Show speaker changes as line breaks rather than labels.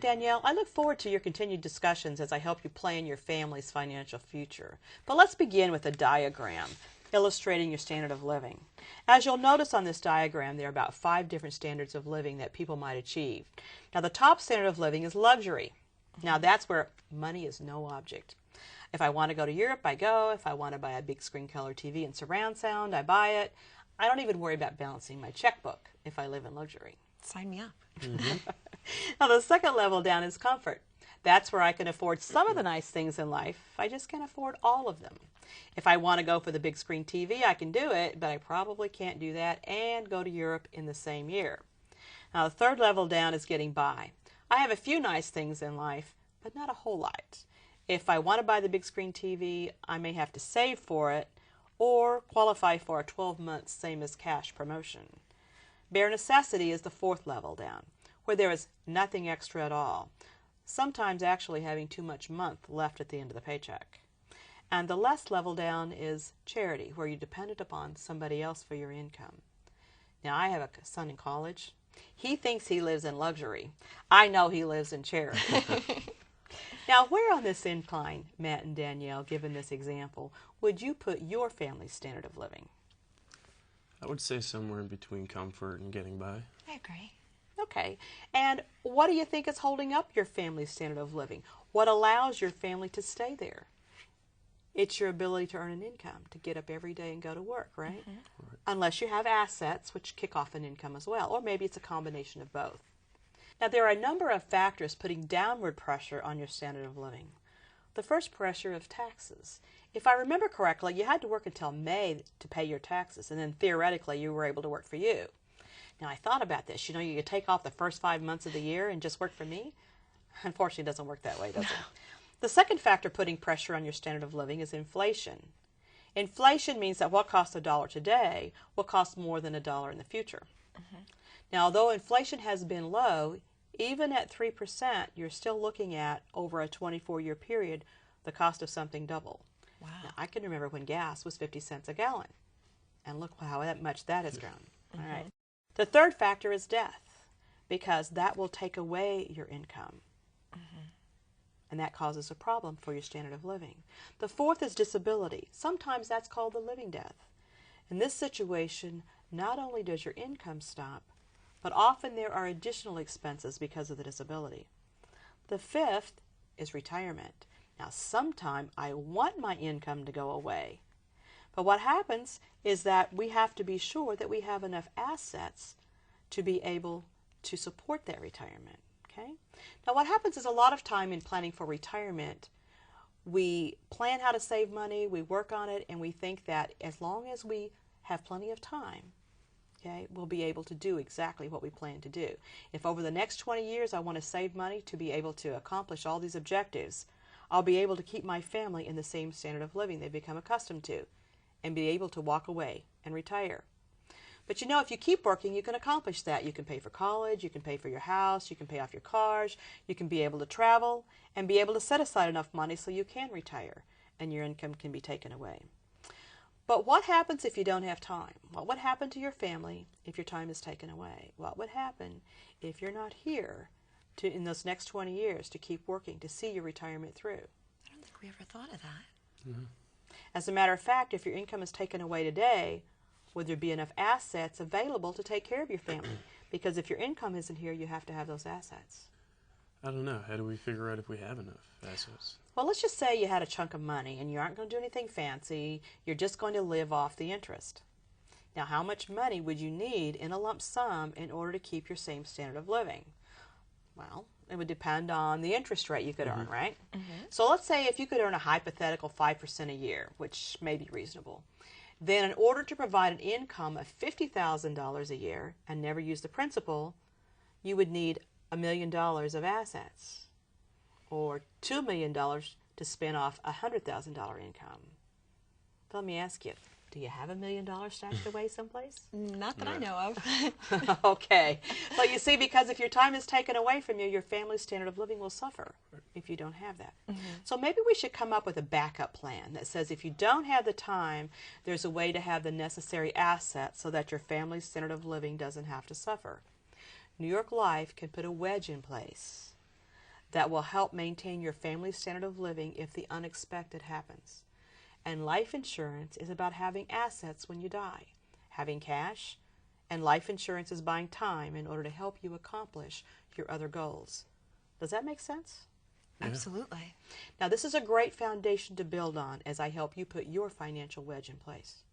Danielle, I look forward to your continued discussions as I help you plan your family's financial future. But let's begin with a diagram illustrating your standard of living. As you'll notice on this diagram, there are about 5 different standards of living that people might achieve. Now, the top standard of living is luxury. Now, that's where money is no object. If I want to go to Europe, I go. If I want to buy a big screen color TV and surround sound, I buy it. I don't even worry about balancing my checkbook if I live in luxury.
Sign me up.
Now, the second level down is comfort. That's where I can afford some of the nice things in life. I just can't afford all of them. If I want to go for the big screen TV, I can do it, but I probably can't do that and go to Europe in the same year. Now, the third level down is getting by. I have a few nice things in life, but not a whole lot. If I want to buy the big screen TV, I may have to save for it or qualify for a 12-month same as cash promotion. Bare necessity is the fourth level down, where there is nothing extra at all, sometimes actually having too much month left at the end of the paycheck. And the last level down is charity, where you're dependent upon somebody else for your income. Now, I have a son in college. He thinks he lives in luxury. I know he lives in charity. Now, where on this incline, Matt and Danielle, given this example, would you put your family's standard of living?
I would say somewhere in between comfort and getting by.
I agree.
Okay. And what do you think is holding up your family's standard of living? What allows your family to stay there? It's your ability to earn an income, to get up every day and go to work, right?
Right.
Unless you have assets, which kick off an income as well, or maybe it's a combination of both. Now, there are a number of factors putting downward pressure on your standard of living. The first pressure is taxes. If I remember correctly, you had to work until May to pay your taxes, and then theoretically you were able to work for you. Now, I thought about this. You know, you could take off the first 5 months of the year and just work for me. Unfortunately, it doesn't work that way, does it? The second factor putting pressure on your standard of living is inflation. Inflation means that what costs $1 today will cost more than $1 in the future. Now, although inflation has been low, even at 3%, you're still looking at, over a 24-year period, the cost of something double.
Wow.
Now, I can remember when gas was 50 cents a gallon, and look how much that has grown. All right. The third factor is death, because that will take away your income, and that causes a problem for your standard of living. The fourth is disability. Sometimes that's called the living death. In this situation, not only does your income stop, but often there are additional expenses because of the disability. The fifth is retirement. Now, sometime I want my income to go away, but what happens is that we have to be sure that we have enough assets to be able to support that retirement. Okay? Now, what happens is a lot of time in planning for retirement, we plan how to save money, we work on it, and we think that as long as we have plenty of time, okay, we'll be able to do exactly what we plan to do. If over the next 20 years I want to save money to be able to accomplish all these objectives, I'll be able to keep my family in the same standard of living they've become accustomed to and be able to walk away and retire. But you know, if you keep working, you can accomplish that. You can pay for college, you can pay for your house, you can pay off your cars, you can be able to travel and be able to set aside enough money so you can retire and your income can be taken away. But what happens if you don't have time? What would happen to your family if your time is taken away? What would happen if you're not here in those next 20 years to keep working to see your retirement through?
I don't think we ever thought of that.
As a matter of fact, if your income is taken away today, would there be enough assets available to take care of your family? Because if your income isn't here, you have to have those assets.
I don't know. How do we figure out if we have enough assets?
Well, let's just say you had a chunk of money and you aren't going to do anything fancy. You're just going to live off the interest. Now, how much money would you need in a lump sum in order to keep your same standard of living? Well, it would depend on the interest rate you could earn, right? So let's say if you could earn a hypothetical 5% a year, which may be reasonable, then in order to provide an income of $50,000 a year and never use the principal, you would need $1 million of assets, or $2 million to spin off a $100,000 income. Let me ask you, do you have $1 million stashed away someplace?
Not that I know of.
Okay. But you see, because if your time is taken away from you, your family's standard of living will suffer if you don't have that. So maybe we should come up with a backup plan that says if you don't have the time, there's a way to have the necessary assets so that your family's standard of living doesn't have to suffer. New York Life can put a wedge in place that will help maintain your family's standard of living if the unexpected happens. And life insurance is about having assets when you die, having cash, and life insurance is buying time in order to help you accomplish your other goals. Does that make sense?
Yeah.
Absolutely.
Now, this is a great foundation to build on as I help you put your financial wedge in place.